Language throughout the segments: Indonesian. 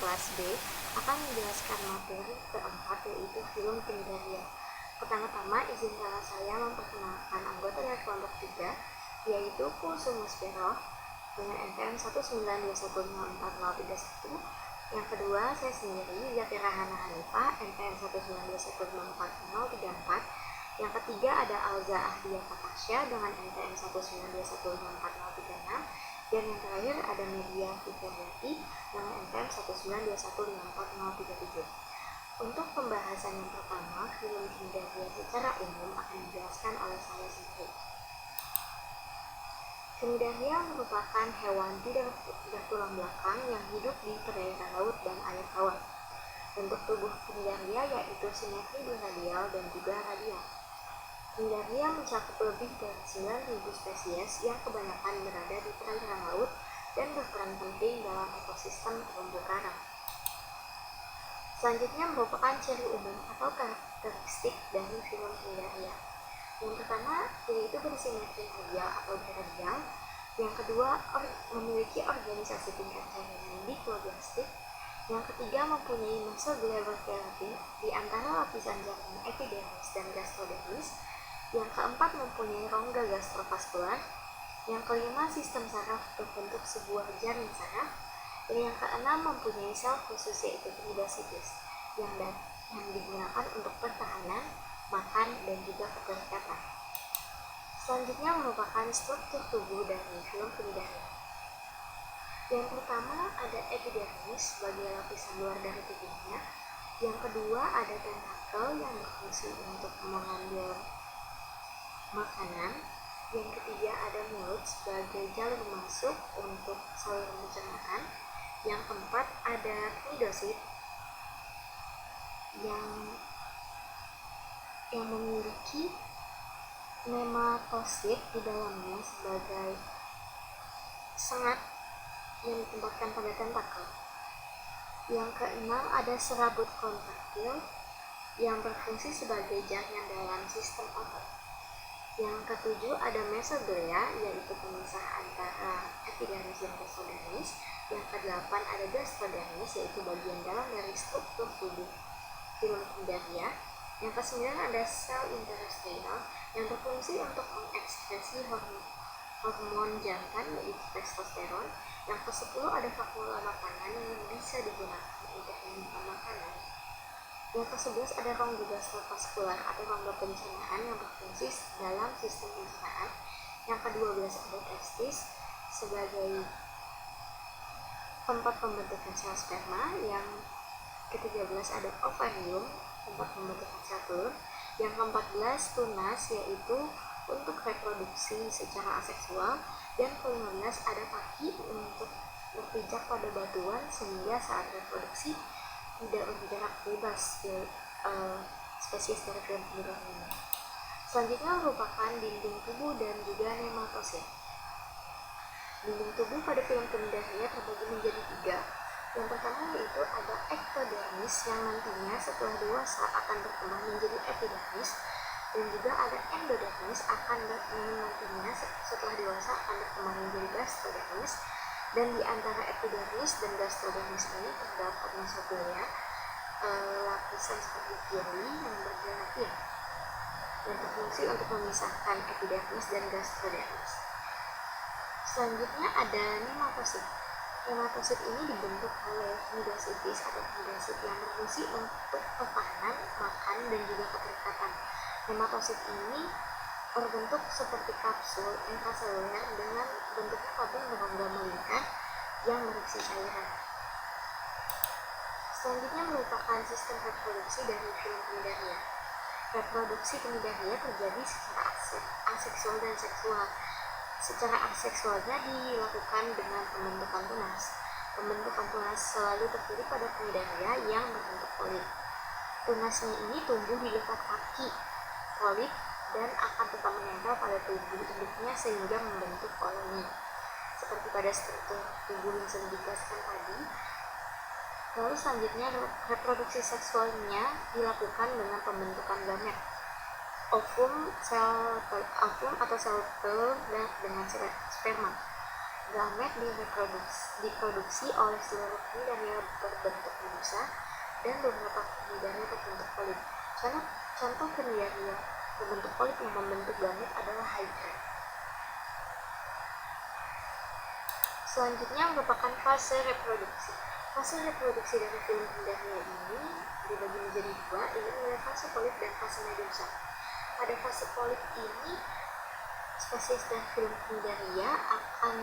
kelas B akan menjelaskan materi keempat, yaitu film Kinderia. Pertama-tama izinkan saya memperkenalkan anggota dari kelompok 3, yaitu Kulsumus Bero dengan NPM 192104031. Yang kedua, saya sendiri, Zafira Hana Hanifah, NPM 192104034. Yang ketiga ada Alza Ahdiya Fatasya dengan NPM 192104036. Dan yang terakhir ada Media Fitriati dengan NPM 192104037. Untuk pembahasan yang pertama, film Kinderia secara umum akan dijelaskan oleh saya sendiri. Kinderia merupakan hewan tidak bertulang belakang yang hidup di perairan laut dan air tawar. Bentuk tubuh Kinderia yaitu simetri biradial dan juga radial. Kinderia mencakup lebih dari 9.000 spesies yang kebanyakan berada di perairan laut dan berperan penting dalam ekosistem terumbu karang. Selanjutnya merupakan ciri umum atau karakteristik dari film Kinderia. Yang pertama, yaitu bersimetri radial atau biradial. Yang kedua, memiliki organisasi tingkat jaringan dikloblastik. Yang ketiga, mempunyai mesogleber keratin di antara lapisan jaringan epidermis dan gastrodermis. Yang keempat, mempunyai rongga gastrovaskular. Yang kelima, sistem saraf berbentuk sebuah jaring saraf. Dan yang keenam, mempunyai sel khusus yaitu cnidositis yang digunakan untuk pertahanan, makan, dan juga kekerikatan. Selanjutnya merupakan struktur tubuh dari film Kinderia. Yang pertama ada epidermis sebagai lapisan luar dari tubuhnya. Yang kedua ada tentakel yang berfungsi untuk mengambil makanan. Yang ketiga ada mulut sebagai jalur masuk untuk saluran pencernaan. Yang keempat ada cnidosit yang memiliki nematosit di dalamnya sebagai sengat yang ditempatkan pada tentakel. Yang keenam ada serabut kontraktil yang berfungsi sebagai jaringan dalam sistem otot. Yang ketujuh ada mesoglea yaitu pemisah antara epidermis dan gastrodermis. Yang kedelapan ada gastrodermis yaitu bagian dalam dari struktur tubuh film Kinderia. Yang kesembilan ada sel interstitial yang berfungsi untuk mengekspresi hormon jantan yaitu testosteron. Yang ke-10 ada vakula makanan yang bisa digunakan untuk menyimpan makanan. Yang ke-11 ada rongga gastrovaskular atau rongga pencernaan yang berfungsi dalam sistem pencernaan. Yang ke-12 ada testis sebagai tempat pembentukan sel sperma. Yang ke-13 ada ovarium, tempat pembentukan sel telur. Yang ke-14 tunas yaitu untuk reproduksi secara aseksual. Dan ke-15 ada kaki untuk berpijak pada batuan sehingga saat reproduksi tidak bergerak bebas di spesies dari film Kinderia ini. Selanjutnya merupakan dinding tubuh dan juga nematosit. Dinding tubuh pada film Kinderia terbagi menjadi 3. Yang pertama yaitu ada ektodermis yang nantinya setelah dewasa akan berkembang menjadi epidermis. Dan juga ada endodermis yang nantinya setelah dewasa akan berkembang menjadi gastrodermis. Dan di antara epidermis dan gastrodermis ini terdapat mesoglea, lapisan seperti jeli yang bergelatin yang berfungsi untuk memisahkan epidermis dan gastrodermis. Selanjutnya ada nematosit. Nematosit ini dibentuk oleh cnidositis atau cnidosit yang berfungsi untuk pertahanan, makan, dan juga kekerikatan. Nematosit ini berbentuk seperti kapsul intraseluler dengan bentuk tabung berongga melingkar yang berisi cairan. Selanjutnya merupakan sistem reproduksi dari film Kinderia. Reproduksi Kinderia terjadi secara aseksual dan seksual. Secara aseksualnya dilakukan dengan pembentukan tunas. Pembentukan tunas selalu terjadi pada Kinderia yang berbentuk polip. Tunasnya ini tumbuh di dekat kaki polip dan akan tetap menempel pada tubuh induknya sehingga membentuk koloni. Seperti pada struktur tubuh yang sudah dijelaskan tadi. Lalu selanjutnya reproduksi seksualnya dilakukan dengan pembentukan gamet. Ovum atau sel telur dengan sperma. Gamet diproduksi oleh seluruh cnidaria berbentuk medusa dan beberapa cnidaria berbentuk polip. Contoh cnidaria berbentuk polip yang membentuk gamet adalah hydra. Selanjutnya merupakan fase reproduksi. Fase reproduksi dari filum cnidaria ini dibagi menjadi dua, yaitu fase polip dan fase medusa. Pada fase polip ini, spesies dan filum cnidaria akan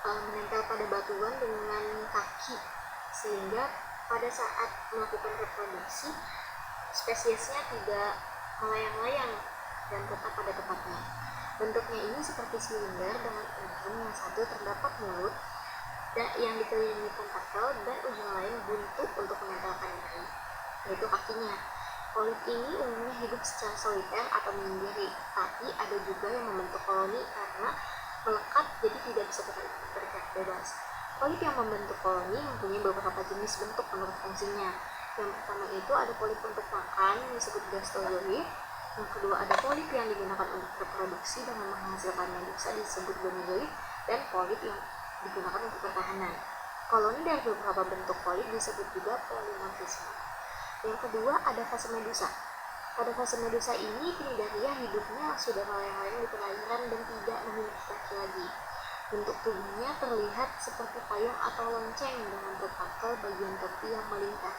menempel pada batuan dengan kaki, sehingga pada saat melakukan reproduksi spesiesnya tidak melayang-layang dan tetap pada tempatnya. Bentuknya ini seperti silinder dengan ujung yang satu terdapat mulut dan yang dikelilingi tentakel dan ujung lain buntu untuk menempelkan diri, yaitu kakinya. Polip ini umumnya hidup secara soliter atau menyendiri, tapi ada juga yang membentuk koloni karena melekat jadi tidak bisa bergerak bebas. Polip yang membentuk koloni mempunyai beberapa jenis bentuk menurut fungsinya. Yang pertama itu ada polip untuk makan yang disebut gastroloid. Yang kedua ada polip yang digunakan untuk reproduksi dengan menghasilkan medusa disebut gonigoid, dan polip yang digunakan untuk pertahanan. Koloni dari beberapa bentuk polip disebut juga polimorfisme. Yang kedua ada fase medusa. Pada fase medusa ini, cnidaria hidupnya sudah melayang-layang di perairan dan tidak memiliki kaki lagi. Bentuk tubuhnya terlihat seperti payung atau lonceng dengan tentakel bagian tepi yang melingkar.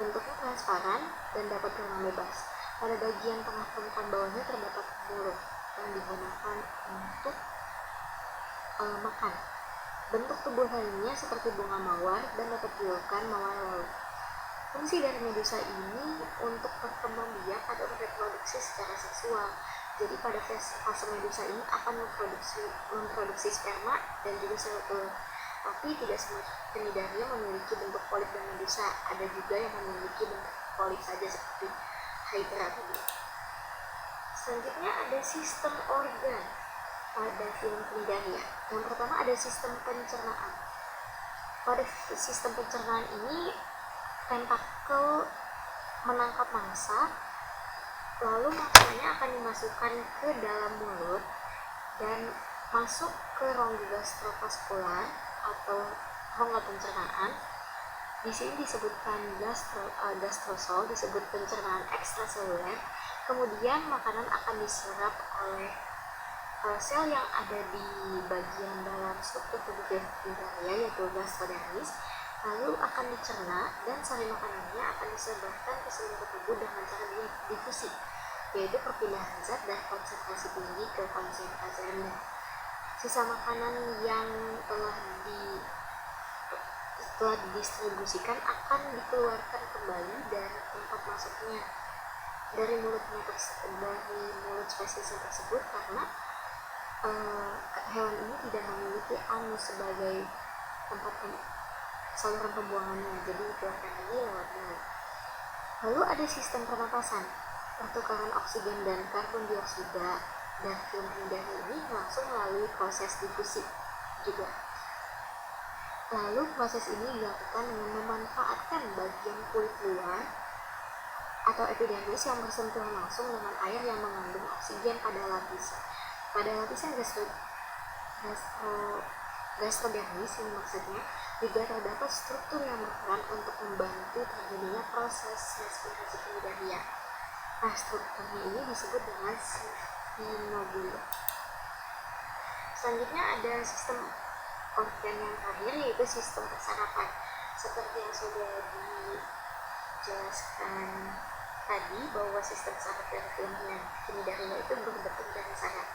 Bentuknya transparan dan dapat berenang bebas. Pada bagian tengah permukaan bawahnya terdapat mulut yang digunakan untuk makan. Bentuk tubuh lainnya seperti bunga mawar dan dapat dilakukan mawar laut. Fungsi dari medusa ini untuk berkembang biak atau reproduksi secara seksual. Jadi pada fase medusa ini akan memproduksi sperma dan juga sel telur. Tapi tidak semua cnidaria memiliki bentuk polip dan medusa. Ada juga yang memiliki bentuk polip saja seperti hydra tadi. Selanjutnya ada sistem organ pada filum cnidaria. Yang pertama ada sistem pencernaan. Pada sistem pencernaan ini tentakel menangkap mangsa, lalu mangsanya akan dimasukkan ke dalam mulut dan masuk ke rongga gastrovaskular atau rongga pencernaan. Di sini disebutkan gastrosol, disebut pencernaan ekstraseluler. Kemudian makanan akan diserap oleh sel yang ada di bagian dalam struktur tubuh cnidaria, yaitu gastrodermis, lalu akan dicerna dan sari makanannya akan disebarkan ke seluruh tubuh dengan cara difusi, yaitu perpindahan zat dari konsentrasi tinggi ke konsentrasi rendah. Sisa makanan yang telah didistribusikan akan dikeluarkan kembali dari tempat masuknya dari mulut spesies tersebut, karena hewan ini tidak memiliki anus sebagai tempat saluran pembuangannya, jadi dikeluarkan lagi lewat mulut. Lalu ada sistem pernapasan. Pertukaran oksigen dan karbon dioksida dari filum cnidaria ini langsung melalui proses difusi juga. Lalu proses ini dilakukan dengan memanfaatkan bagian kulit luar atau epidermis yang bersentuhan langsung dengan air yang mengandung oksigen pada lapisan gastrodermis ini maksudnya juga terdapat struktur yang berperan untuk membantu terjadinya proses respirasi cnidaria. Nah, strukturnya ini disebut dengan spinobula. Selanjutnya ada sistem organ yang terakhir, yaitu sistem persarapan. Seperti yang sudah dijelaskan tadi, bahwa sistem saraf dari filum cnidaria itu berbentuk dari saraf.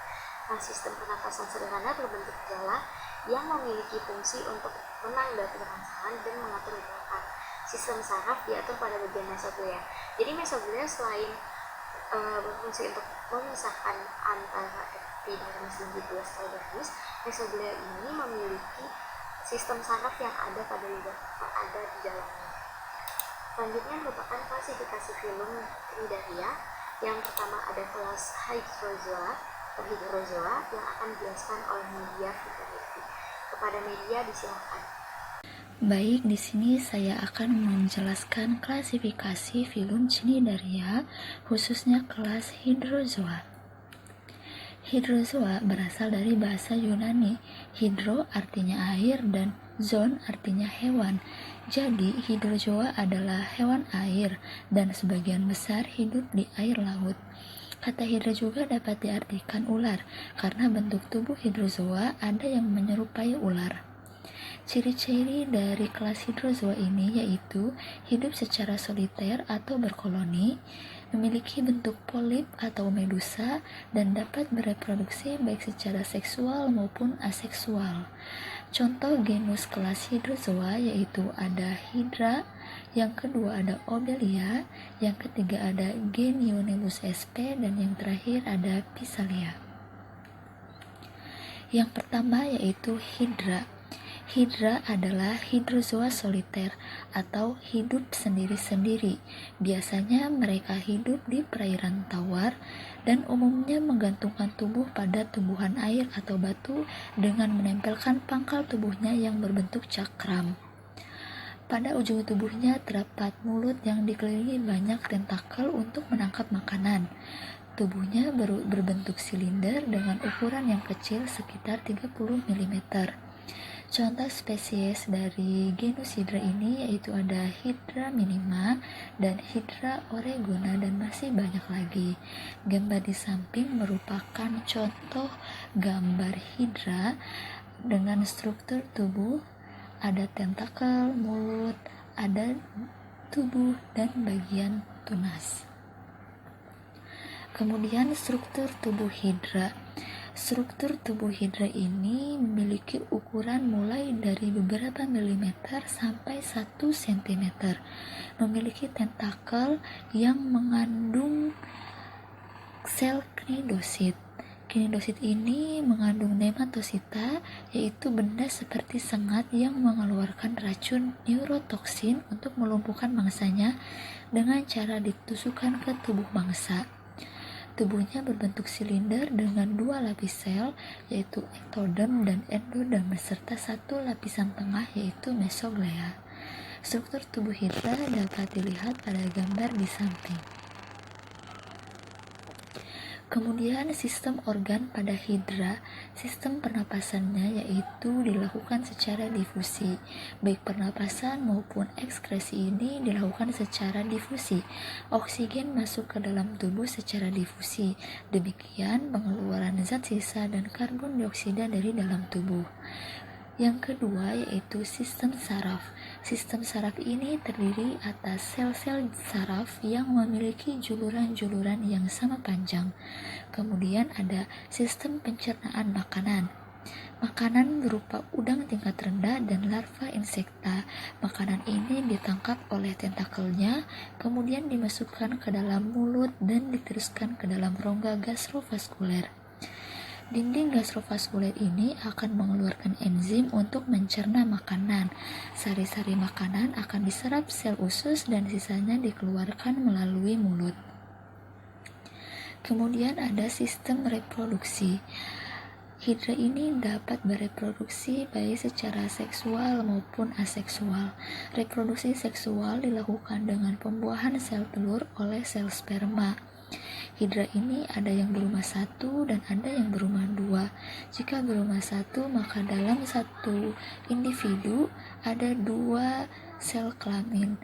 Nah, sistem pernapasan sederhana berbentuk jala yang memiliki fungsi untuk menanggapi rangsangan dan mengatur gerakan. Sistem saraf diatur pada bagian mesoglea. Jadi mesoglea selain berfungsi untuk memisahkan antara epidermis dan juga gastrodermis, mesoglea ini memiliki sistem saraf yang ada di dalamnya. Selanjutnya merupakan klasifikasi filum cnidaria. Yang pertama ada kelas Hydrozoa yang akan dijelaskan oleh media Fitarifi. Kepada media disilakan. Baik, di sini saya akan menjelaskan klasifikasi filum cnidaria, khususnya kelas Hydrozoa. Hydrozoa berasal dari bahasa Yunani. Hydro artinya air dan zoon artinya hewan. Jadi, hydrozoa adalah hewan air dan sebagian besar hidup di air laut. Kata hidra juga dapat diartikan ular, karena bentuk tubuh hydrozoa ada yang menyerupai ular. Ciri-ciri dari kelas hydrozoa ini yaitu hidup secara soliter atau berkoloni, memiliki bentuk polip atau medusa, dan dapat bereproduksi baik secara seksual maupun aseksual. Contoh genus kelas hydrozoa yaitu ada Hydra, yang kedua ada Obelia, yang ketiga ada Genionellus sp, dan yang terakhir ada Physalia. Yang pertama yaitu Hydra. Hydra adalah hydrozoa soliter atau hidup sendiri-sendiri. Biasanya mereka hidup di perairan tawar dan umumnya menggantungkan tubuh pada tumbuhan air atau batu dengan menempelkan pangkal tubuhnya yang berbentuk cakram. Pada ujung tubuhnya terdapat mulut yang dikelilingi banyak tentakel untuk menangkap makanan. Tubuhnya berbentuk silinder dengan ukuran yang kecil sekitar 30 mm. Contoh spesies dari genus Hydra ini yaitu ada Hydra minima dan Hydra oregona dan masih banyak lagi. Gambar di samping merupakan contoh gambar Hydra dengan struktur tubuh, ada tentakel, mulut, ada tubuh dan bagian tunas. Kemudian struktur tubuh Hydra. Struktur tubuh Hydra ini memiliki ukuran mulai dari beberapa milimeter sampai 1 cm. Memiliki tentakel yang mengandung sel knidosit. Knidosit ini mengandung nematosita, yaitu benda seperti sengat yang mengeluarkan racun neurotoksin untuk melumpuhkan mangsanya dengan cara ditusukkan ke tubuh mangsa. Tubuhnya berbentuk silinder dengan 2 lapis sel, yaitu ektoderm dan endoderm, serta 1 lapisan tengah, yaitu mesoglea. Struktur tubuh Hydra dapat dilihat pada gambar di samping. Kemudian sistem organ pada Hydra. Sistem pernapasannya yaitu dilakukan secara difusi. Baik pernapasan maupun ekskresi ini dilakukan secara difusi. Oksigen masuk ke dalam tubuh secara difusi. Demikian pengeluaran zat sisa dan karbon dioksida dari dalam tubuh. Yang kedua yaitu sistem saraf. Sistem saraf ini terdiri atas sel-sel saraf yang memiliki juluran-juluran yang sama panjang. Kemudian ada sistem pencernaan makanan. Makanan berupa udang tingkat rendah dan larva insekta. Makanan ini ditangkap oleh tentakelnya, kemudian dimasukkan ke dalam mulut dan diteruskan ke dalam rongga gastrovaskuler. Dinding gastrovaskuler ini akan mengeluarkan enzim untuk mencerna makanan. Sari-sari makanan akan diserap sel usus dan sisanya dikeluarkan melalui mulut. Kemudian ada sistem reproduksi. Hydra ini dapat bereproduksi baik secara seksual maupun aseksual. Reproduksi seksual dilakukan dengan pembuahan sel telur oleh sel sperma. Hydra ini ada yang berumah 1 dan ada yang berumah 2. Jika berumah 1, maka dalam satu individu ada 2 sel kelamin.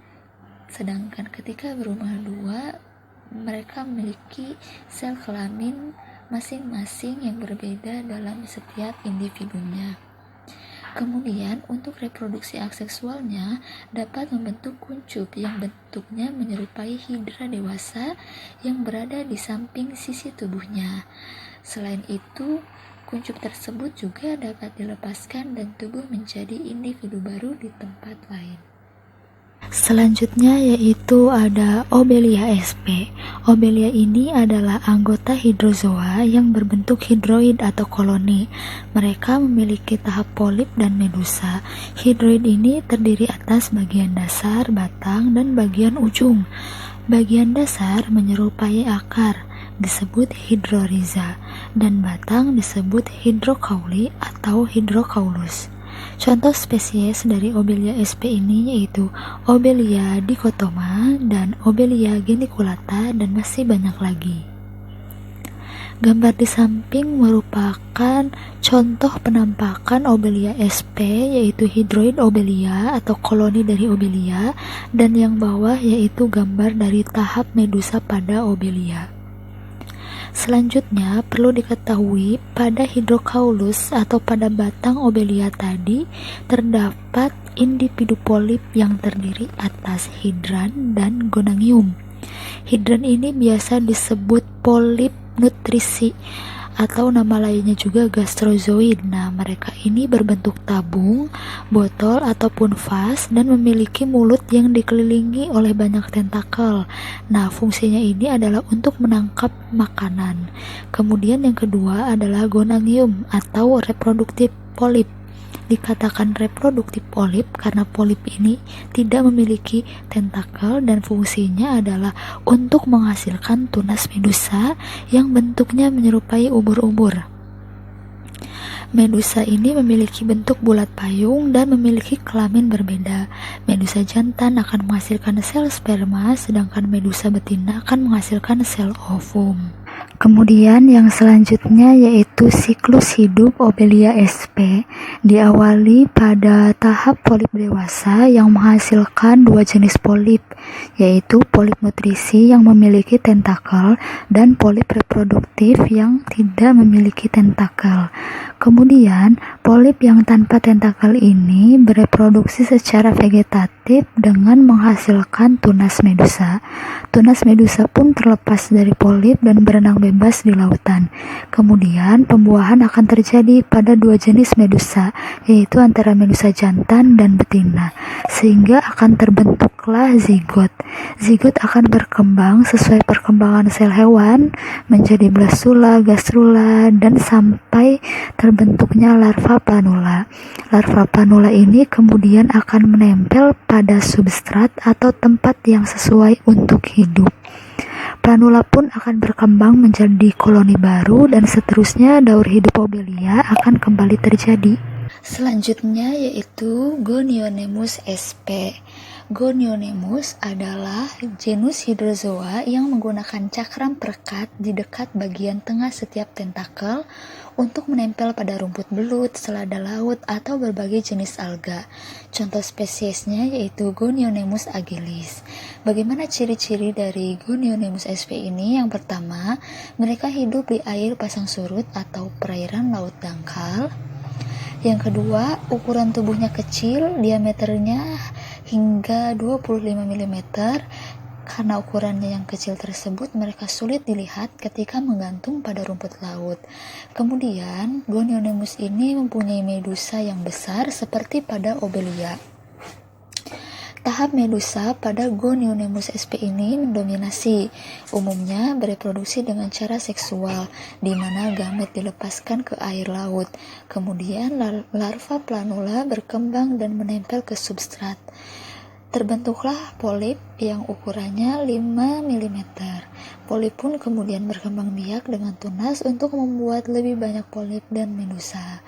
Sedangkan ketika berumah 2, mereka memiliki sel kelamin masing-masing yang berbeda dalam setiap individunya. Kemudian untuk reproduksi aseksualnya dapat membentuk kuncup yang bentuknya menyerupai hidra dewasa yang berada di samping sisi tubuhnya. Selain itu, kuncup tersebut juga dapat dilepaskan dan tubuh menjadi individu baru di tempat lain. Selanjutnya yaitu ada Obelia sp. Obelia ini adalah anggota hydrozoa yang berbentuk hidroid atau koloni. Mereka memiliki tahap polip dan medusa. Hidroid ini terdiri atas bagian dasar, batang, dan bagian ujung. Bagian dasar menyerupai akar, disebut hydrorhiza, dan batang disebut hydrocauli atau hydrocaulus. Contoh spesies dari Obelia sp ini yaitu Obelia dichotoma dan Obelia geniculata dan masih banyak lagi. Gambar di samping merupakan contoh penampakan Obelia sp, yaitu hidroid Obelia atau koloni dari Obelia, dan yang bawah yaitu gambar dari tahap medusa pada Obelia. Selanjutnya, perlu diketahui pada Hydrocaulus atau pada batang Obelia tadi terdapat individu polip yang terdiri atas hidran dan gonangium. Hidran ini biasa disebut polip nutrisi atau nama lainnya juga gastrozoid. Nah, mereka ini berbentuk tabung, botol ataupun vas dan memiliki mulut yang dikelilingi oleh banyak tentakel. Nah, fungsinya ini adalah untuk menangkap makanan. Kemudian yang kedua adalah gonangium atau reproduktif polip. Dikatakan reproduktif polip karena polip ini tidak memiliki tentakel dan fungsinya adalah untuk menghasilkan tunas medusa yang bentuknya menyerupai ubur-ubur. Medusa ini memiliki bentuk bulat payung dan memiliki kelamin berbeda. Medusa jantan akan menghasilkan sel sperma, sedangkan medusa betina akan menghasilkan sel ovum. Kemudian yang selanjutnya yaitu siklus hidup Obelia sp, diawali pada tahap polip dewasa yang menghasilkan dua jenis polip, yaitu polip nutrisi yang memiliki tentakel dan polip reproduktif yang tidak memiliki tentakel. Kemudian, polip yang tanpa tentakel ini bereproduksi secara vegetatif dengan menghasilkan tunas medusa. Tunas medusa pun terlepas dari polip dan berenang bebas di lautan. Kemudian, pembuahan akan terjadi pada dua jenis medusa, yaitu antara medusa jantan dan betina, sehingga akan terbentuklah zigot. Zigot akan berkembang sesuai perkembangan sel hewan menjadi blastula, gastrula, dan sampai terbentuknya larva planula. Larva planula ini kemudian akan menempel pada substrat atau tempat yang sesuai untuk hidup. Planula pun akan berkembang menjadi koloni baru dan seterusnya daur hidup Obelia akan kembali terjadi. Selanjutnya yaitu Gonionemus sp. Gonionemus adalah genus hydrozoa yang menggunakan cakram perekat di dekat bagian tengah setiap tentakel untuk menempel pada rumput belut, selada laut, atau berbagai jenis alga. Contoh spesiesnya yaitu Gonionemus agilis. Bagaimana ciri-ciri dari Gonionemus sp ini? Yang pertama, mereka hidup di air pasang surut atau perairan laut dangkal. Yang kedua, ukuran tubuhnya kecil, diameternya hingga 25 mm. Karena ukurannya yang kecil tersebut, mereka sulit dilihat ketika menggantung pada rumput laut. Kemudian, Gonionemus ini mempunyai medusa yang besar seperti pada Obelia. Tahap medusa pada Gonionemus sp ini mendominasi, umumnya bereproduksi dengan cara seksual, di mana gamet dilepaskan ke air laut. Kemudian larva planula berkembang dan menempel ke substrat. Terbentuklah polip yang ukurannya 5 mm. Polip pun kemudian berkembang biak dengan tunas untuk membuat lebih banyak polip dan medusa.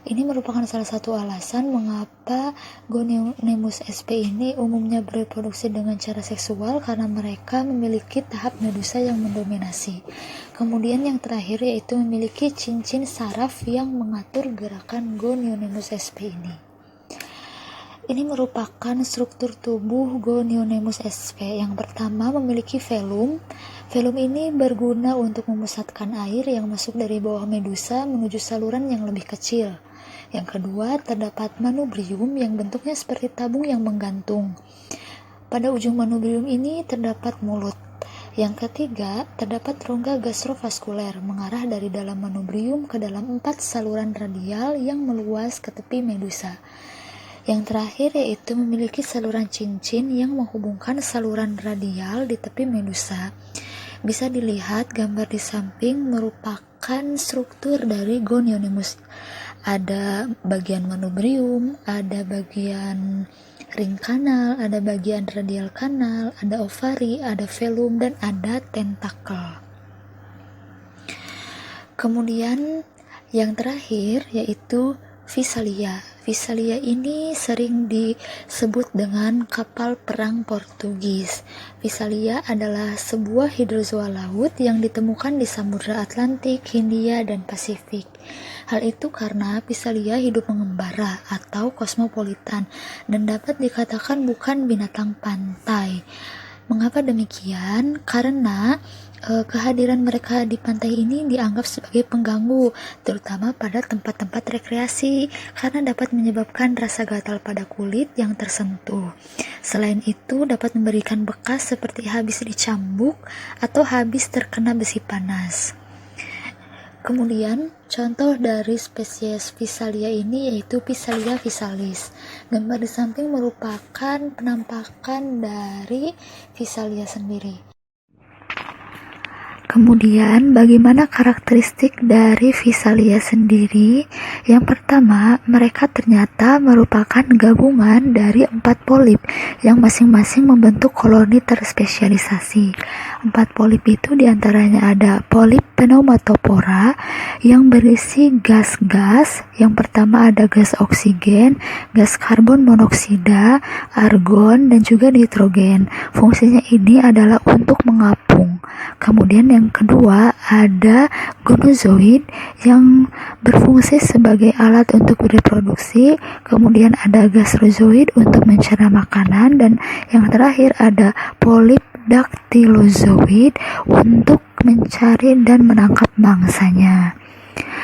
Ini merupakan salah satu alasan mengapa Gonionemus sp ini umumnya bereproduksi dengan cara seksual, karena mereka memiliki tahap medusa yang mendominasi. Kemudian yang terakhir yaitu memiliki cincin saraf yang mengatur gerakan Gonionemus sp ini. Ini merupakan struktur tubuh Gonionemus sp. Yang pertama memiliki velum. Velum ini berguna untuk memusatkan air yang masuk dari bawah medusa menuju saluran yang lebih kecil. Yang kedua, terdapat manubrium yang bentuknya seperti tabung yang menggantung. Pada ujung manubrium ini terdapat mulut. Yang ketiga, terdapat rongga gastrovaskuler mengarah dari dalam manubrium ke dalam 4 saluran radial yang meluas ke tepi medusa. Yang terakhir yaitu memiliki saluran cincin yang menghubungkan saluran radial di tepi medusa. Bisa dilihat gambar di samping merupakan struktur dari Gonionemus. Ada bagian manubrium, ada bagian ring kanal, ada bagian radial kanal, ada ovari, ada velum, dan ada tentakel. Kemudian yang terakhir yaitu Visalia. Visalia ini sering disebut dengan kapal perang Portugis. Visalia adalah sebuah hidrozoa laut yang ditemukan di Samudra Atlantik, Hindia, dan Pasifik. Hal itu karena Visalia hidup mengembara atau kosmopolitan dan dapat dikatakan bukan binatang pantai. Mengapa demikian? Karena kehadiran mereka di pantai ini dianggap sebagai pengganggu, terutama pada tempat-tempat rekreasi, karena dapat menyebabkan rasa gatal pada kulit yang tersentuh. Selain itu, dapat memberikan bekas seperti habis dicambuk atau habis terkena besi panas. Kemudian, contoh dari spesies Visalia ini yaitu Visalia visalis. Gambar di samping merupakan penampakan dari Visalia sendiri. Kemudian, bagaimana karakteristik dari Visalia sendiri? Yang pertama, mereka ternyata merupakan gabungan dari 4 polip yang masing-masing membentuk koloni terspesialisasi. 4 polip itu diantaranya ada polip pneumatopora yang berisi gas-gas. Yang pertama ada gas oksigen, gas karbon monoksida, argon, dan juga nitrogen. Fungsinya ini adalah untuk mengapung. Kemudian yang kedua ada gonozoid yang berfungsi sebagai alat untuk reproduksi. Kemudian ada gastrozoid untuk mencerna makanan, dan yang terakhir ada polip daktilozoid untuk mencari dan menangkap mangsanya.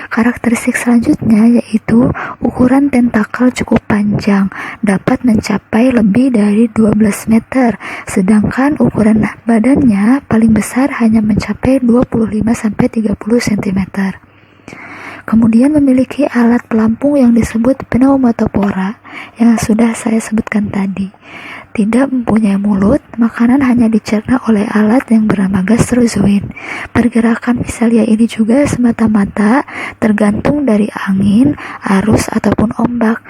Karakteristik selanjutnya yaitu ukuran tentakel cukup panjang, dapat mencapai lebih dari 12 meter, sedangkan ukuran badannya paling besar hanya mencapai 25-30 cm. Kemudian memiliki alat pelampung yang disebut pneumatopora yang sudah saya sebutkan tadi. Tidak mempunyai mulut, makanan hanya dicerna oleh alat yang bernama gastrozoid. Pergerakan Visalia ini juga semata-mata tergantung dari angin, arus, ataupun ombak.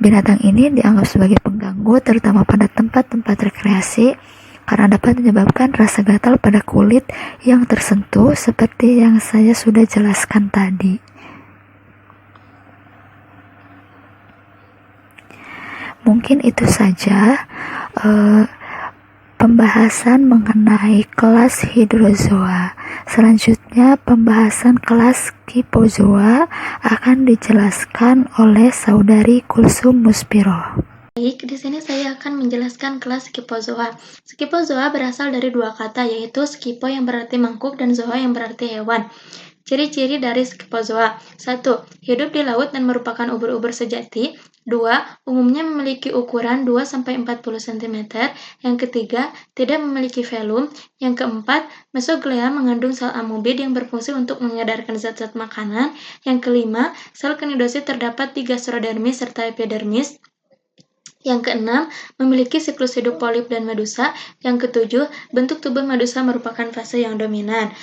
Binatang ini dianggap sebagai pengganggu terutama pada tempat-tempat rekreasi karena dapat menyebabkan rasa gatal pada kulit yang tersentuh seperti yang saya sudah jelaskan tadi. Mungkin itu saja pembahasan mengenai kelas hidrozoa. Selanjutnya pembahasan kelas Scyphozoa akan dijelaskan oleh saudari Kulsum Muspiro. Baik, di sini saya akan menjelaskan kelas Scyphozoa. Scyphozoa berasal dari 2 kata, yaitu Scypho yang berarti mangkuk dan zoa yang berarti hewan. Ciri-ciri dari Scyphozoa: 1. Hidup di laut dan merupakan ubur-ubur sejati. 2. Umumnya memiliki ukuran 2-40 cm. Yang ketiga, tidak memiliki velum. Yang keempat, mesoglea mengandung sel amobid yang berfungsi untuk mengedarkan zat-zat makanan. Yang kelima, sel knidosit terdapat di gastrodermis serta epidermis. Yang keenam, memiliki siklus hidup polip dan medusa. Yang ketujuh, bentuk tubuh medusa merupakan fase yang dominan.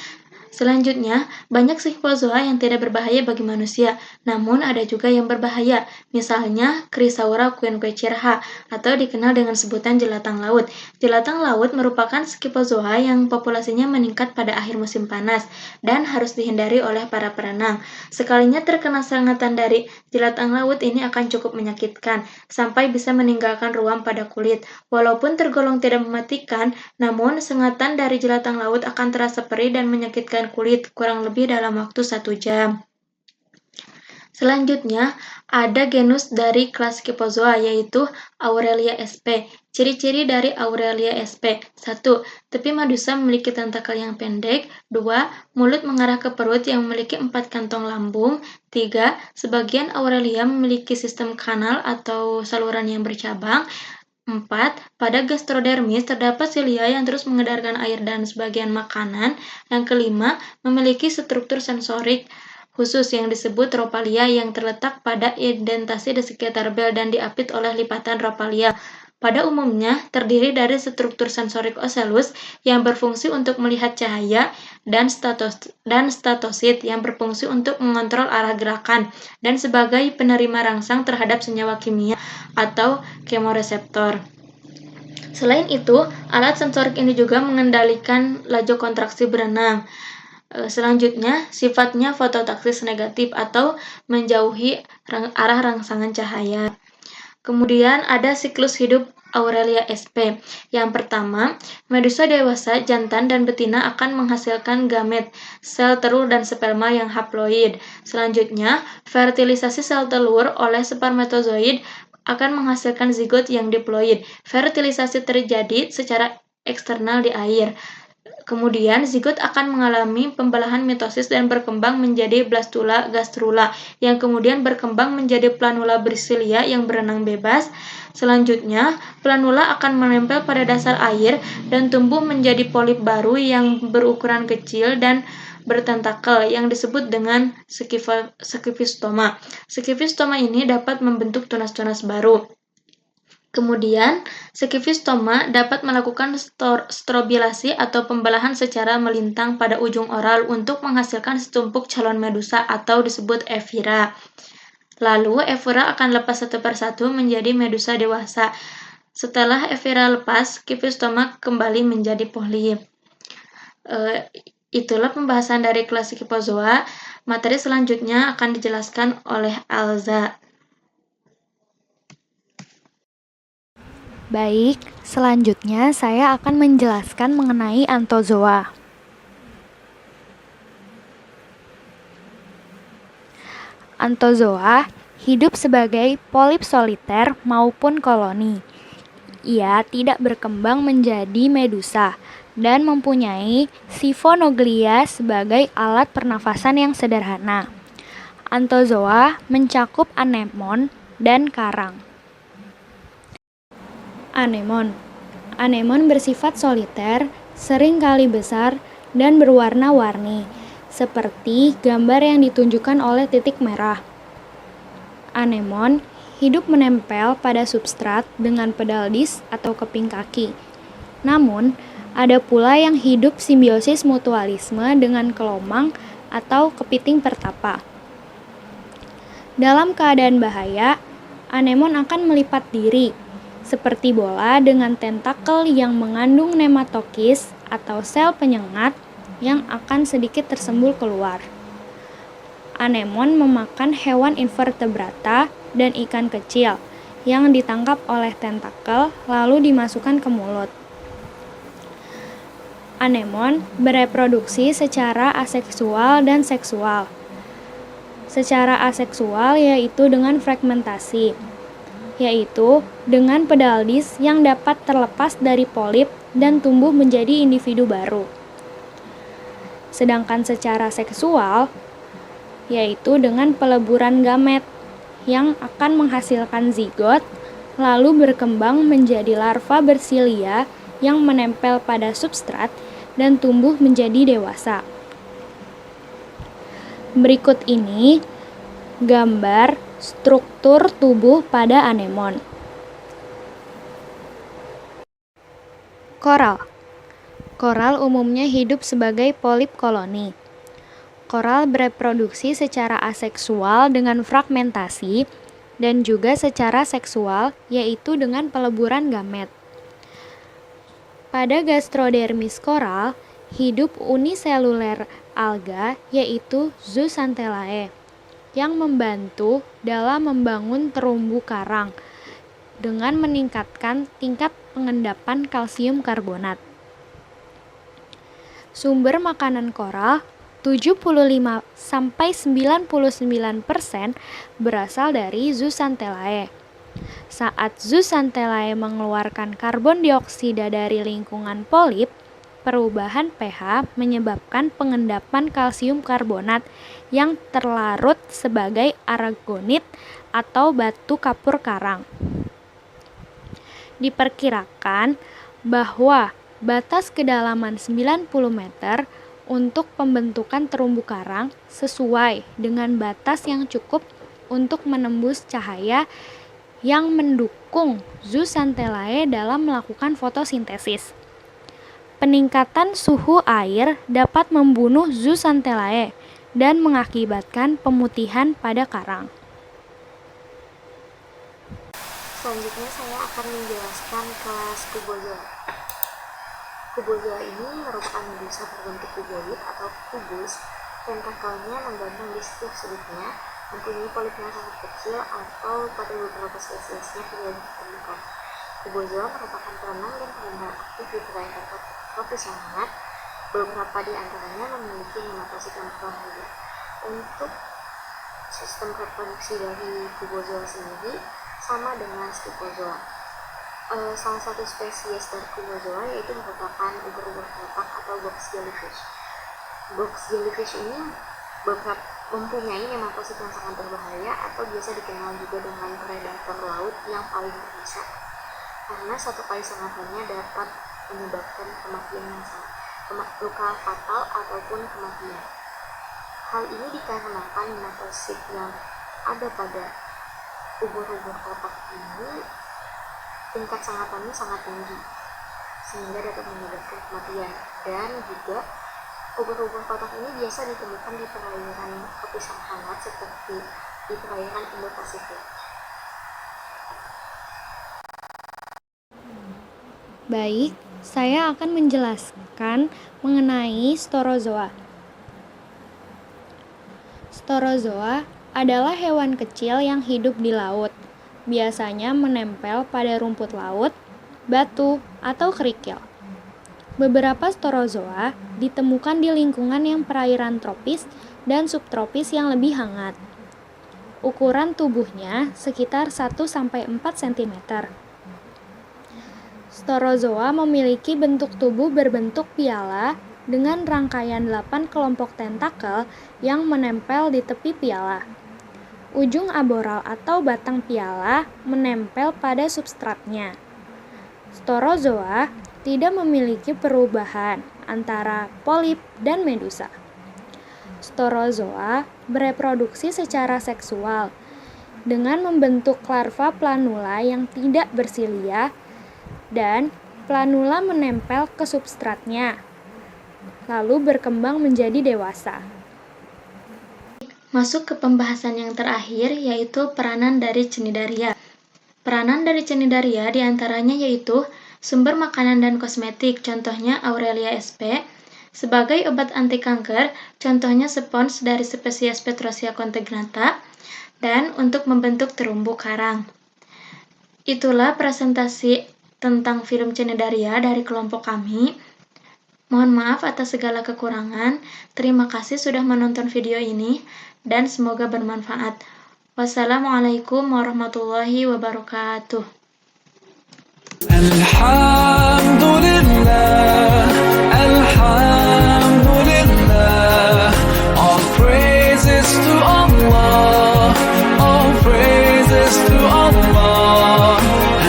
Selanjutnya, banyak Scyphozoa yang tidak berbahaya bagi manusia, namun ada juga yang berbahaya, misalnya Chrysaora quenquecirha atau dikenal dengan sebutan jelatang laut. Jelatang laut merupakan Scyphozoa yang populasinya meningkat pada akhir musim panas dan harus dihindari oleh para perenang. Sekalinya terkena sengatan dari jelatang laut ini akan cukup menyakitkan, sampai bisa meninggalkan ruam pada kulit. Walaupun tergolong tidak mematikan, namun sengatan dari jelatang laut akan terasa perih dan menyakitkan kulit kurang lebih dalam waktu 1 jam. Selanjutnya, ada genus dari kelas Scyphozoa yaitu Aurelia sp. Ciri-ciri dari Aurelia sp: 1. Tepi medusa memiliki tentakel yang pendek. 2. Mulut mengarah ke perut yang memiliki 4 kantong lambung. 3. Sebagian Aurelia memiliki sistem kanal atau saluran yang bercabang. 4. Pada gastrodermis terdapat silia yang terus mengedarkan air dan sebagian makanan. Yang kelima, memiliki struktur sensorik khusus yang disebut ropalia yang terletak pada indentasi di sekitar bel dan diapit oleh lipatan ropalia. Pada umumnya, terdiri dari struktur sensorik ocellus yang berfungsi untuk melihat cahaya dan statosit yang berfungsi untuk mengontrol arah gerakan dan sebagai penerima rangsang terhadap senyawa kimia atau kemoreseptor. Selain itu, alat sensorik ini juga mengendalikan laju kontraksi berenang. Selanjutnya, sifatnya fototaksis negatif atau menjauhi arah rangsangan cahaya. Kemudian ada siklus hidup Aurelia sp. Yang pertama, medusa dewasa jantan dan betina akan menghasilkan gamet, sel telur dan sperma yang haploid. Selanjutnya, fertilisasi sel telur oleh spermatozoid akan menghasilkan zigot yang diploid. Fertilisasi terjadi secara eksternal di air. Kemudian, zigot akan mengalami pembelahan mitosis dan berkembang menjadi blastula gastrula, yang kemudian berkembang menjadi planula bersilia yang berenang bebas. Selanjutnya, planula akan menempel pada dasar air dan tumbuh menjadi polip baru yang berukuran kecil dan bertentakel yang disebut dengan skifistoma. Skifistoma ini dapat membentuk tunas-tunas baru. Kemudian, skifistoma dapat melakukan strobilasi atau pembelahan secara melintang pada ujung oral untuk menghasilkan setumpuk calon medusa atau disebut evira. Lalu, evira akan lepas satu persatu menjadi medusa dewasa. Setelah evira lepas, skifistoma kembali menjadi polip. Itulah pembahasan dari kelas Scyphozoa. Materi selanjutnya akan dijelaskan oleh Alza. Baik, selanjutnya saya akan menjelaskan mengenai Anthozoa. Anthozoa hidup sebagai polip soliter maupun koloni. Ia tidak berkembang menjadi medusa dan mempunyai siphonoglia sebagai alat pernafasan yang sederhana. Anthozoa mencakup anemon dan karang. Anemon bersifat soliter, seringkali besar dan berwarna-warni, seperti gambar yang ditunjukkan oleh titik merah. Anemon hidup menempel pada substrat dengan pedal dis atau keping kaki. Namun, ada pula yang hidup simbiosis mutualisme dengan kelomang atau kepiting pertapa. Dalam keadaan bahaya, anemon akan melipat diri, seperti bola dengan tentakel yang mengandung nematokis atau sel penyengat yang akan sedikit tersembul keluar. Anemon memakan hewan invertebrata dan ikan kecil yang ditangkap oleh tentakel lalu dimasukkan ke mulut. Anemon bereproduksi secara aseksual dan seksual. Secara aseksual yaitu dengan fragmentasi, yaitu dengan pedal dis yang dapat terlepas dari polip dan tumbuh menjadi individu baru. Sedangkan secara seksual, yaitu dengan peleburan gamet yang akan menghasilkan zigot, lalu berkembang menjadi larva bersilia yang menempel pada substrat dan tumbuh menjadi dewasa. Berikut ini gambar struktur tubuh pada anemon. Koral umumnya hidup sebagai polip koloni. Koral bereproduksi secara aseksual dengan fragmentasi dan juga secara seksual yaitu dengan peleburan gamet. Pada gastrodermis koral hidup uniseluler alga yaitu Zooxanthellae yang membantu dalam membangun terumbu karang dengan meningkatkan tingkat pengendapan kalsium karbonat. Sumber makanan koral 75-99% berasal dari Zooxanthellae. Saat Zooxanthellae mengeluarkan karbon dioksida dari lingkungan polip, perubahan pH menyebabkan pengendapan kalsium karbonat yang terlarut sebagai aragonit atau batu kapur karang. Diperkirakan bahwa batas kedalaman 90 meter untuk pembentukan terumbu karang sesuai dengan batas yang cukup untuk menembus cahaya yang mendukung Zooxanthellae dalam melakukan fotosintesis. Peningkatan suhu air dapat membunuh Zooxanthellae dan mengakibatkan pemutihan pada karang. Selanjutnya saya akan menjelaskan kelas Cubozoa. Kubozoa ini merupakan medusa berbentuk kuboid atau kubus. Tentakelnya menggantung di setiap sudutnya, mempunyai polip yang sangat kecil atau pada beberapa spesiesnya tidak ditemukan. Kubozoa merupakan perenang dan pengembara aktif di perairan tropis yang hangat. Beberapa di antaranya memiliki nematosit yang berbahaya. Untuk sistem reproduksi dari kubozoa sendiri sama dengan stipozoa. Salah satu spesies dari kubozoa yaitu merupakan ubur-ubur kotak atau box jellyfish. Box jellyfish ini mempunyai nematosit yang sangat berbahaya atau biasa dikenal juga dengan predator laut yang paling berbisa, karena satu kali sengatannya dapat menyebabkan kematian luka fatal ataupun kematian. Hal ini dikarenakan nematosit yang ada pada ubur-ubur kotak ini tingkat sengatannya sangat tinggi sehingga dapat menyebabkan kematian. Dan juga ubur-ubur kotak ini biasa ditemukan di perairan tropis yang hangat seperti di perairan Indo-Pasifik. Baik, saya akan menjelaskan mengenai storozoa. Storozoa adalah hewan kecil yang hidup di laut. Biasanya menempel pada rumput laut, batu, atau kerikil. Beberapa storozoa ditemukan di lingkungan yang perairan tropis dan subtropis yang lebih hangat. Ukuran tubuhnya sekitar 1-4 cm. Storozoa memiliki bentuk tubuh berbentuk piala dengan rangkaian 8 kelompok tentakel yang menempel di tepi piala. Ujung aboral atau batang piala menempel pada substratnya. Storozoa tidak memiliki perubahan antara polip dan medusa. Storozoa bereproduksi secara seksual dengan membentuk larva planula yang tidak bersilia dan planula menempel ke substratnya, lalu berkembang menjadi dewasa. Masuk ke pembahasan yang terakhir, yaitu peranan dari Cnidaria. Peranan dari Cnidaria diantaranya yaitu sumber makanan dan kosmetik, contohnya Aurelia sp. Sebagai obat anti kanker, contohnya spons dari spesies Petrosia contignata. Dan untuk membentuk terumbu karang. Itulah presentasi tentang film Cnidaria dari kelompok kami. Mohon maaf atas segala kekurangan. Terima kasih sudah menonton video ini dan semoga bermanfaat. Wassalamualaikum warahmatullahi wabarakatuh. Alhamdulillah.